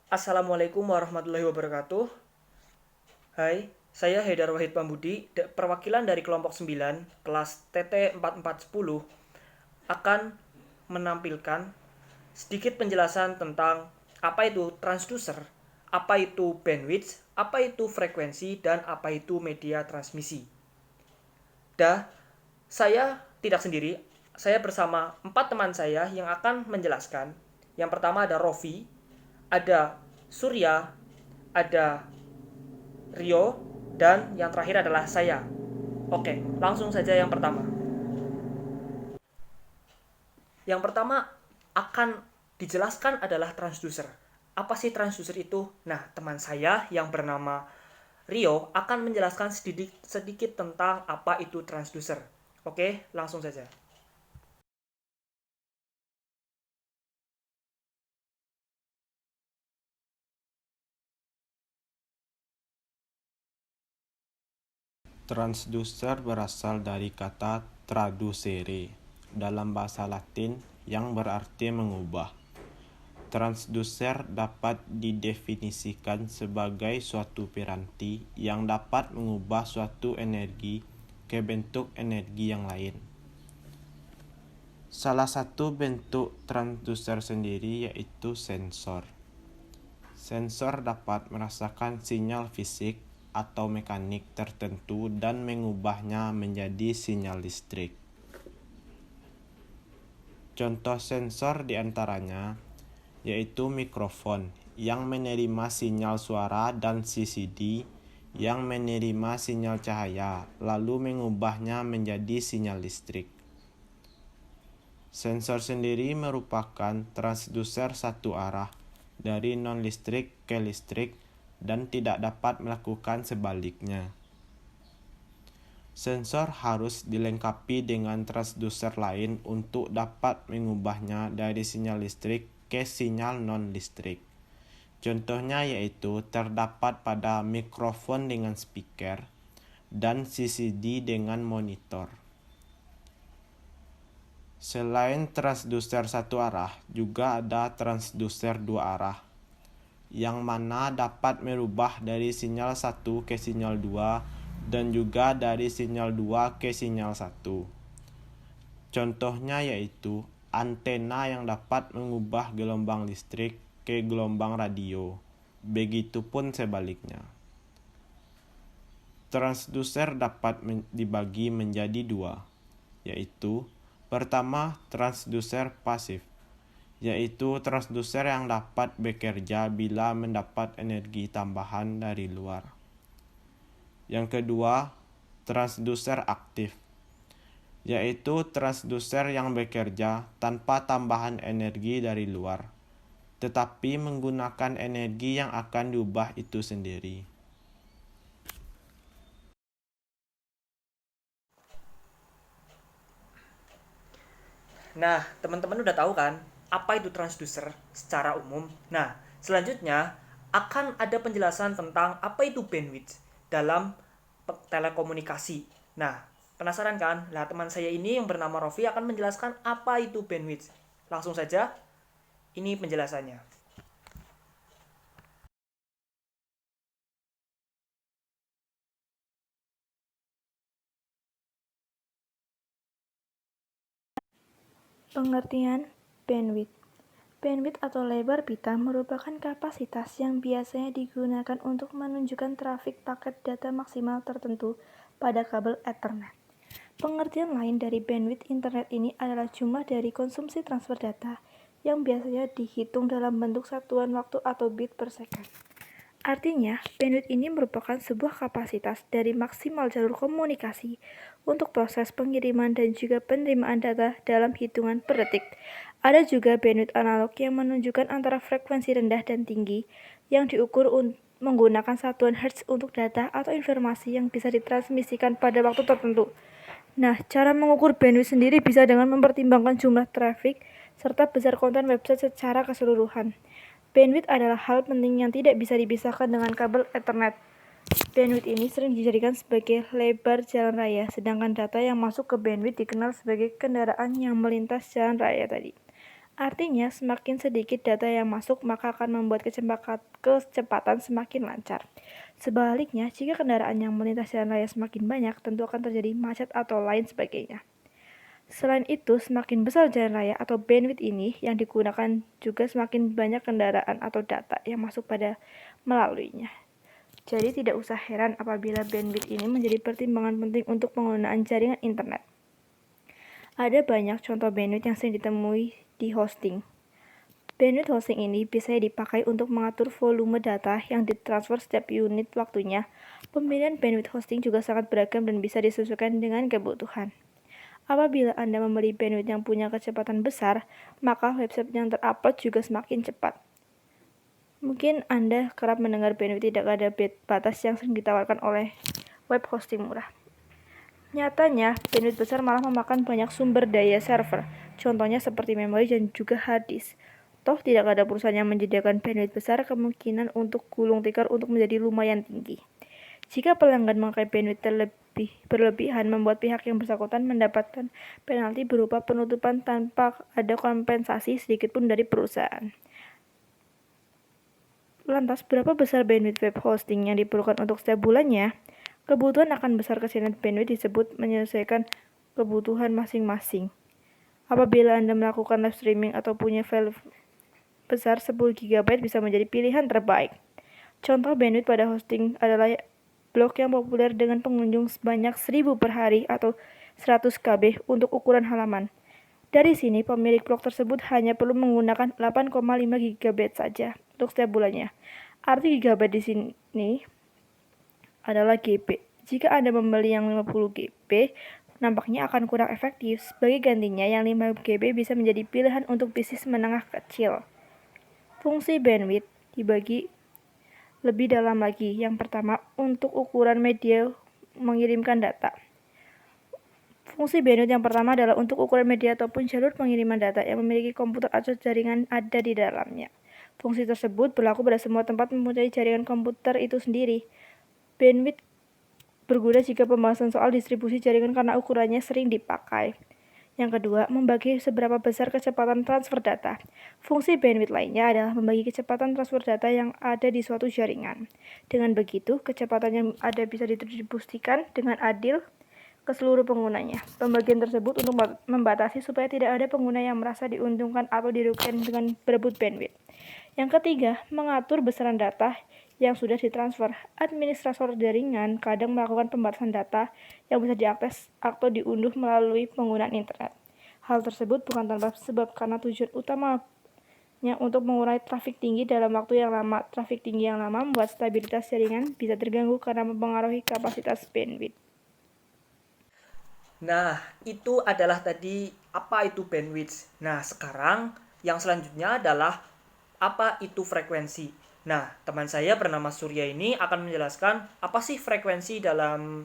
Assalamualaikum warahmatullahi wabarakatuh. Hai, saya Haidar Wahid Pambudi, perwakilan dari kelompok 9, kelas TT4410, akan menampilkan sedikit penjelasan tentang apa itu transducer, apa itu bandwidth, apa itu frekuensi, dan apa itu media transmisi. Saya tidak sendiri, saya bersama 4 teman saya yang akan menjelaskan. Yang pertama ada Rofi, ada Surya, ada Rio, dan yang terakhir adalah saya. Oke, langsung saja yang pertama. Yang pertama akan dijelaskan adalah transducer. Apa sih transducer itu? Nah, teman saya yang bernama Rio akan menjelaskan sedikit tentang apa itu transducer. Oke, langsung saja. Transducer berasal dari kata traducere dalam bahasa Latin yang berarti mengubah. Transducer dapat didefinisikan sebagai suatu piranti yang dapat mengubah suatu energi ke bentuk energi yang lain. Salah satu bentuk transducer sendiri yaitu sensor. Sensor dapat merasakan sinyal fisik atau mekanik tertentu dan mengubahnya menjadi sinyal listrik. Contoh sensor diantaranya yaitu mikrofon yang menerima sinyal suara dan CCD yang menerima sinyal cahaya lalu mengubahnya menjadi sinyal listrik. Sensor sendiri merupakan transducer satu arah dari non-listrik ke listrik dan tidak dapat melakukan sebaliknya. Sensor harus dilengkapi dengan transducer lain untuk dapat mengubahnya dari sinyal listrik ke sinyal non-listrik. Contohnya yaitu terdapat pada mikrofon dengan speaker dan CCD dengan monitor. Selain transducer satu arah, juga ada transducer dua arah, yang mana dapat merubah dari sinyal 1 ke sinyal 2 dan juga dari sinyal 2 ke sinyal 1. Contohnya yaitu antena yang dapat mengubah gelombang listrik ke gelombang radio, begitupun sebaliknya. Transducer dapat dibagi menjadi dua, yaitu pertama transducer pasif, yaitu transducer yang dapat bekerja bila mendapat energi tambahan dari luar. Yang kedua, transducer aktif, yaitu transducer yang bekerja tanpa tambahan energi dari luar, tetapi menggunakan energi yang akan diubah itu sendiri. Nah, teman-teman udah tahu kan apa itu transducer secara umum? Nah, selanjutnya akan ada penjelasan tentang apa itu bandwidth dalam telekomunikasi. Nah, penasaran kan? Nah, teman saya ini yang bernama Rofi akan menjelaskan apa itu bandwidth. Langsung saja, ini penjelasannya. Pengertian bandwidth. Bandwidth atau lebar pita merupakan kapasitas yang biasanya digunakan untuk menunjukkan trafik paket data maksimal tertentu pada kabel Ethernet. Pengertian lain dari bandwidth internet ini adalah jumlah dari konsumsi transfer data yang biasanya dihitung dalam bentuk satuan waktu atau bit per second. Artinya, bandwidth ini merupakan sebuah kapasitas dari maksimal jalur komunikasi untuk proses pengiriman dan juga penerimaan data dalam hitungan per detik. Ada juga bandwidth analog yang menunjukkan antara frekuensi rendah dan tinggi yang diukur menggunakan satuan Hertz untuk data atau informasi yang bisa ditransmisikan pada waktu tertentu. Nah, cara mengukur bandwidth sendiri bisa dengan mempertimbangkan jumlah traffic serta besar konten website secara keseluruhan. Bandwidth adalah hal penting yang tidak bisa dipisahkan dengan kabel Ethernet. Bandwidth ini sering dijadikan sebagai lebar jalan raya, sedangkan data yang masuk ke bandwidth dikenal sebagai kendaraan yang melintas jalan raya tadi. Artinya, semakin sedikit data yang masuk, maka akan membuat kecepatan semakin lancar. Sebaliknya, jika kendaraan yang melintas jalan raya semakin banyak, tentu akan terjadi macet atau lain sebagainya. Selain itu, semakin besar jalan raya atau bandwidth ini yang digunakan, juga semakin banyak kendaraan atau data yang masuk pada melaluinya. Jadi tidak usah heran apabila bandwidth ini menjadi pertimbangan penting untuk penggunaan jaringan internet. Ada banyak contoh bandwidth yang sering ditemui di hosting. Bandwidth hosting ini biasanya dipakai untuk mengatur volume data yang ditransfer setiap unit waktunya. Pemilihan bandwidth hosting juga sangat beragam dan bisa disesuaikan dengan kebutuhan. Apabila Anda membeli bandwidth yang punya kecepatan besar, maka website yang terupload juga semakin cepat. Mungkin Anda kerap mendengar bandwidth tidak ada batas yang sering ditawarkan oleh web hosting murah. Nyatanya, bandwidth besar malah memakan banyak sumber daya server, contohnya seperti memori dan juga hard disk. Toh tidak ada perusahaan yang menyediakan bandwidth besar, kemungkinan untuk gulung tikar untuk menjadi lumayan tinggi. Jika pelanggan memakai bandwidth berlebihan, membuat pihak yang bersangkutan mendapatkan penalti berupa penutupan tanpa ada kompensasi sedikitpun dari perusahaan. Lantas, berapa besar bandwidth web hosting yang diperlukan untuk setiap bulannya? Kebutuhan akan besar kesiapan bandwidth disebut menyesuaikan kebutuhan masing-masing. Apabila Anda melakukan live streaming atau punya file besar 10 GB bisa menjadi pilihan terbaik. Contoh bandwidth pada hosting adalah blog yang populer dengan pengunjung sebanyak 1000 per hari atau 100 KB untuk ukuran halaman. Dari sini, pemilik blog tersebut hanya perlu menggunakan 8,5 GB saja untuk setiap bulannya. Arti GB di sini adalah GB. Jika Anda membeli yang 50 GB, nampaknya akan kurang efektif. Sebagai gantinya, yang 5 GB bisa menjadi pilihan untuk bisnis menengah kecil. Fungsi bandwidth dibagi lebih dalam lagi. Yang pertama, untuk ukuran media mengirimkan data. Fungsi bandwidth yang pertama adalah untuk ukuran media ataupun jalur pengiriman data yang memiliki komputer atau jaringan ada di dalamnya. Fungsi tersebut berlaku pada semua tempat mempunyai jaringan komputer itu sendiri. Bandwidth berguna jika pembahasan soal distribusi jaringan karena ukurannya sering dipakai. Yang kedua, membagi seberapa besar kecepatan transfer data. Fungsi bandwidth lainnya adalah membagi kecepatan transfer data yang ada di suatu jaringan. Dengan begitu, kecepatan yang ada bisa didistribusikan dengan adil ke seluruh penggunanya. Pembagian tersebut untuk membatasi supaya tidak ada pengguna yang merasa diuntungkan atau dirugikan dengan berebut bandwidth. Yang ketiga, mengatur besaran data yang sudah ditransfer. Administrator jaringan kadang melakukan pembatasan data yang bisa diakses atau diunduh melalui penggunaan internet. Hal tersebut bukan tanpa sebab karena tujuan utamanya untuk mengurangi trafik tinggi dalam waktu yang lama. Trafik tinggi yang lama membuat stabilitas jaringan bisa terganggu karena mempengaruhi kapasitas bandwidth. Nah, itu adalah tadi apa itu bandwidth. Nah, sekarang yang selanjutnya adalah apa itu frekuensi. Nah, teman saya bernama Surya ini akan menjelaskan apa sih frekuensi dalam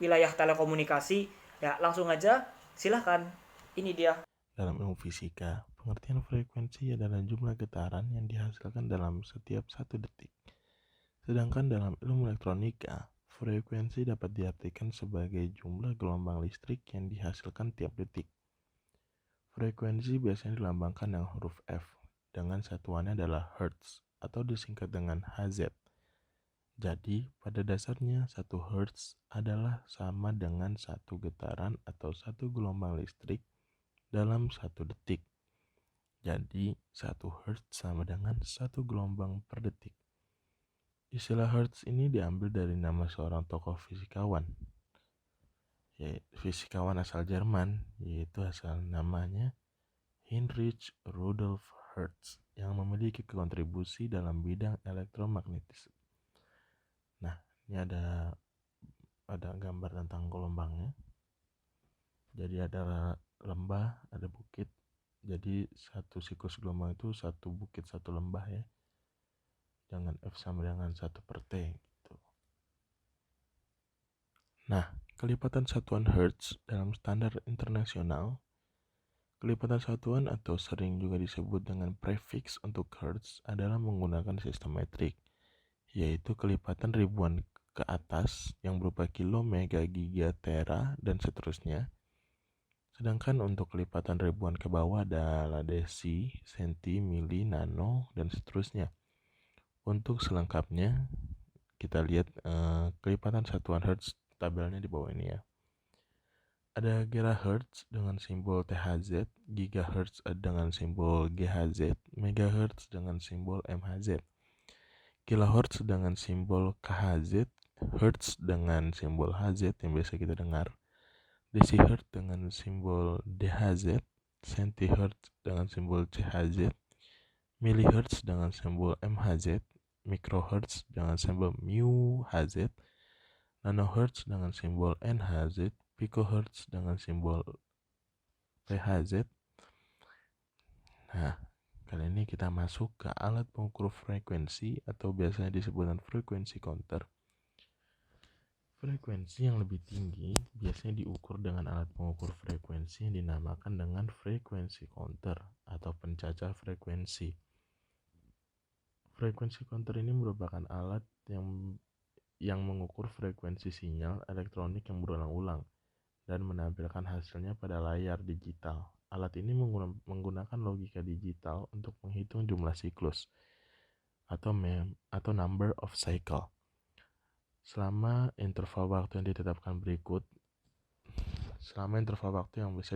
wilayah telekomunikasi. Ya, langsung aja, silahkan. Ini dia. Dalam ilmu fisika, pengertian frekuensi adalah jumlah getaran yang dihasilkan dalam setiap 1 detik. Sedangkan dalam ilmu elektronika, frekuensi dapat diartikan sebagai jumlah gelombang listrik yang dihasilkan tiap detik. Frekuensi biasanya dilambangkan dengan huruf F, dengan satuannya adalah Hertz, atau disingkat dengan Hz. Jadi, pada dasarnya 1 Hertz adalah sama dengan 1 getaran atau 1 gelombang listrik dalam 1 detik. Jadi, 1 Hertz sama dengan 1 gelombang per detik. Istilah Hertz ini diambil dari nama seorang tokoh fisikawan, fisikawan asal Jerman, yaitu asal namanya Heinrich Rudolf Hertz, yang memiliki kontribusi dalam bidang elektromagnetisme. Nah, ini ada gambar tentang gelombangnya. Jadi ada lembah, ada bukit. Jadi satu siklus gelombang itu satu bukit, satu lembah ya. Dengan F sama dengan 1 per T gitu. Nah, kelipatan satuan Hertz dalam standar internasional, kelipatan satuan atau sering juga disebut dengan prefiks untuk Hertz adalah menggunakan sistem metrik, yaitu kelipatan ribuan ke atas yang berupa kilo, mega, giga, tera, dan seterusnya. Sedangkan untuk kelipatan ribuan ke bawah adalah desi, senti, mili, nano, dan seterusnya. Untuk selengkapnya, kita lihat kelipatan satuan Hertz tabelnya di bawah ini ya. Ada gigahertz dengan simbol THZ, gigahertz dengan simbol GHZ, megahertz dengan simbol MHZ, kilohertz dengan simbol KHZ, hertz dengan simbol HZ yang biasa kita dengar, decihertz dengan simbol DHZ, centihertz dengan simbol CHZ, milihertz dengan simbol MHZ, microhertz dengan simbol μHZ, nanohertz dengan simbol NHZ, picohertz dengan simbol PHZ. Nah, kali ini kita masuk ke alat pengukur frekuensi atau biasanya disebut dengan frekuensi counter. Frekuensi yang lebih tinggi biasanya diukur dengan alat pengukur frekuensi yang dinamakan dengan frekuensi counter atau pencacar frekuensi. Frekuensi counter ini merupakan alat yang mengukur frekuensi sinyal elektronik yang berulang-ulang dan menampilkan hasilnya pada layar digital. Alat ini menggunakan logika digital untuk menghitung jumlah siklus atau number of cycle. Selama interval waktu yang ditetapkan bisa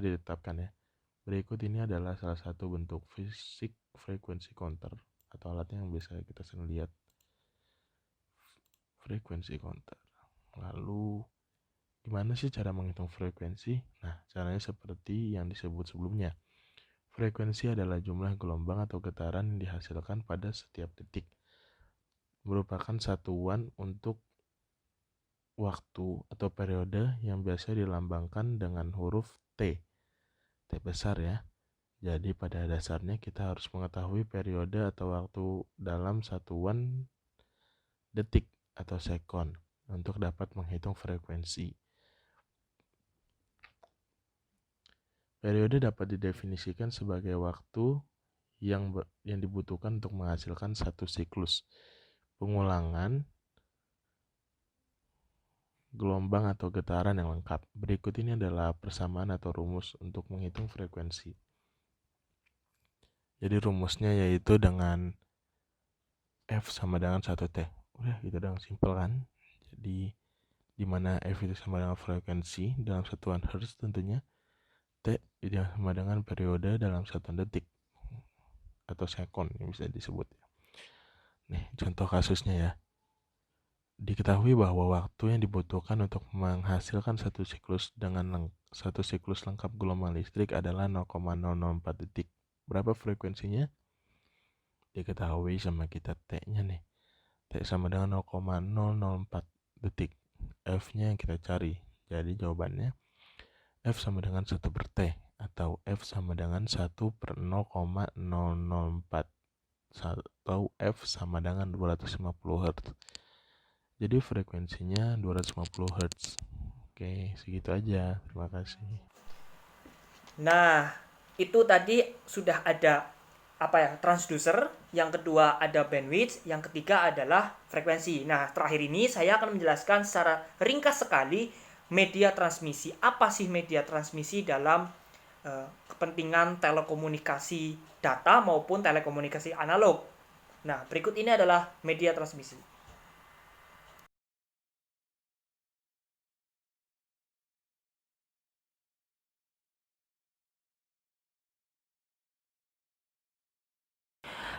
ditetapkan ya. Berikut ini adalah salah satu bentuk fisik frekuensi counter atau alatnya yang bisa kita sering lihat. Frekuensi counter. Lalu gimana sih cara menghitung frekuensi? Nah, caranya seperti yang disebut sebelumnya. Frekuensi adalah jumlah gelombang atau getaran yang dihasilkan pada setiap detik. Merupakan satuan untuk waktu atau periode yang biasa dilambangkan dengan huruf T. T besar ya. Jadi pada dasarnya kita harus mengetahui periode atau waktu dalam satuan detik atau sekon untuk dapat menghitung frekuensi. Periode dapat didefinisikan sebagai waktu yang dibutuhkan untuk menghasilkan satu siklus pengulangan gelombang atau getaran yang lengkap. Berikut ini adalah persamaan atau rumus untuk menghitung frekuensi. Jadi rumusnya yaitu dengan F sama dengan 1T. Udah gitu dong, simpel kan? Jadi dimana F itu sama dengan frekuensi dalam satuan Hertz tentunya, T itu sama dengan periode dalam satuan detik atau sekon yang bisa disebut. Nih contoh kasusnya ya. Diketahui bahwa waktu yang dibutuhkan untuk menghasilkan satu siklus lengkap gelombang listrik adalah 0,004 detik. Berapa frekuensinya? Diketahui sama kita T-nya nih. T sama dengan 0,004 detik. F-nya yang kita cari. Jadi jawabannya F sama dengan 1 per T atau F sama dengan 1 per 0,004 atau F sama dengan 250 Hz. Jadi frekuensinya 250 Hz. Oke, segitu aja. Terima kasih. Nah, itu tadi sudah ada transducer, yang kedua ada bandwidth, yang ketiga adalah frekuensi. Nah, terakhir ini saya akan menjelaskan secara ringkas sekali media transmisi. Apa sih media transmisi dalam kepentingan telekomunikasi data maupun telekomunikasi analog? Nah, berikut ini adalah media transmisi.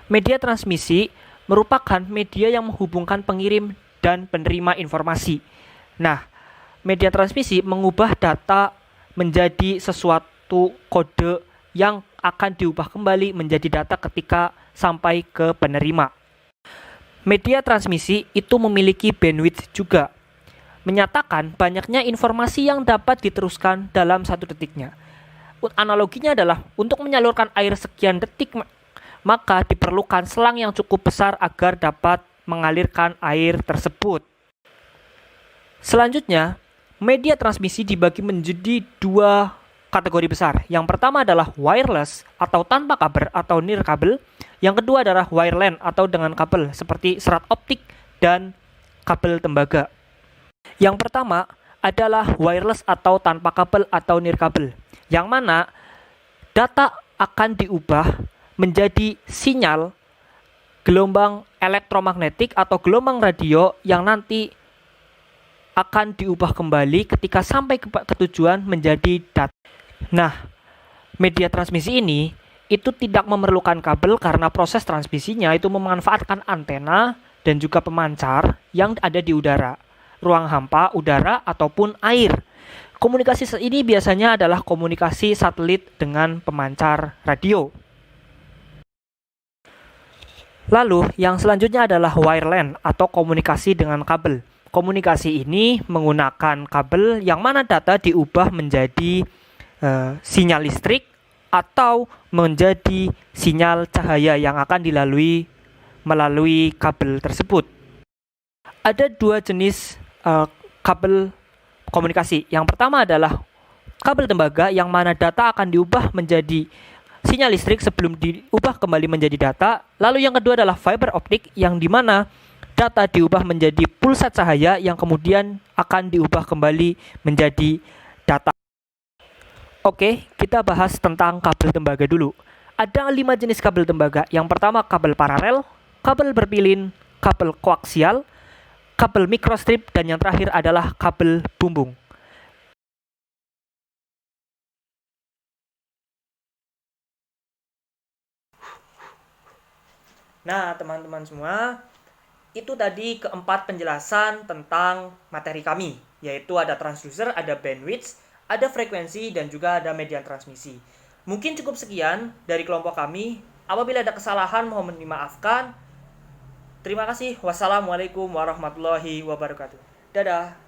Media transmisi merupakan media yang menghubungkan pengirim dan penerima informasi. Nah, media transmisi mengubah data menjadi sesuatu kode yang akan diubah kembali menjadi data ketika sampai ke penerima. Media transmisi itu memiliki bandwidth juga, menyatakan banyaknya informasi yang dapat diteruskan dalam satu detiknya. Analoginya adalah untuk menyalurkan air sekian detik, maka diperlukan selang yang cukup besar agar dapat mengalirkan air tersebut. Selanjutnya, media transmisi dibagi menjadi dua kategori besar. Yang pertama adalah wireless atau tanpa kabel atau nirkabel. Yang kedua adalah wireline atau dengan kabel seperti serat optik dan kabel tembaga. Yang pertama adalah wireless atau tanpa kabel atau nirkabel, yang mana data akan diubah menjadi sinyal gelombang elektromagnetik atau gelombang radio yang nanti akan diubah kembali ketika sampai ke tujuan menjadi data. Nah, media transmisi ini itu tidak memerlukan kabel karena proses transmisinya itu memanfaatkan antena dan juga pemancar yang ada di udara, ruang hampa, udara, ataupun air. Komunikasi ini biasanya adalah komunikasi satelit dengan pemancar radio. Lalu, yang selanjutnya adalah wireline atau komunikasi dengan kabel. Komunikasi ini menggunakan kabel yang mana data diubah menjadi sinyal listrik atau menjadi sinyal cahaya yang akan dilalui melalui kabel tersebut. Ada dua jenis kabel komunikasi. Yang pertama adalah kabel tembaga yang mana data akan diubah menjadi sinyal listrik sebelum diubah kembali menjadi data. Lalu yang kedua adalah fiber optik yang dimana data diubah menjadi pulsa cahaya yang kemudian akan diubah kembali menjadi data. Oke, kita bahas tentang kabel tembaga dulu. Ada 5 jenis kabel tembaga. Yang pertama kabel paralel, kabel berpilin, kabel koaksial, kabel microstrip, dan yang terakhir adalah kabel bumbung. Nah, teman-teman semua, itu tadi keempat penjelasan tentang materi kami, yaitu ada transducer, ada bandwidth, ada frekuensi, dan juga ada media transmisi. Mungkin cukup sekian dari kelompok kami. Apabila ada kesalahan, mohon dimaafkan. Terima kasih. Wassalamualaikum warahmatullahi wabarakatuh. Dadah.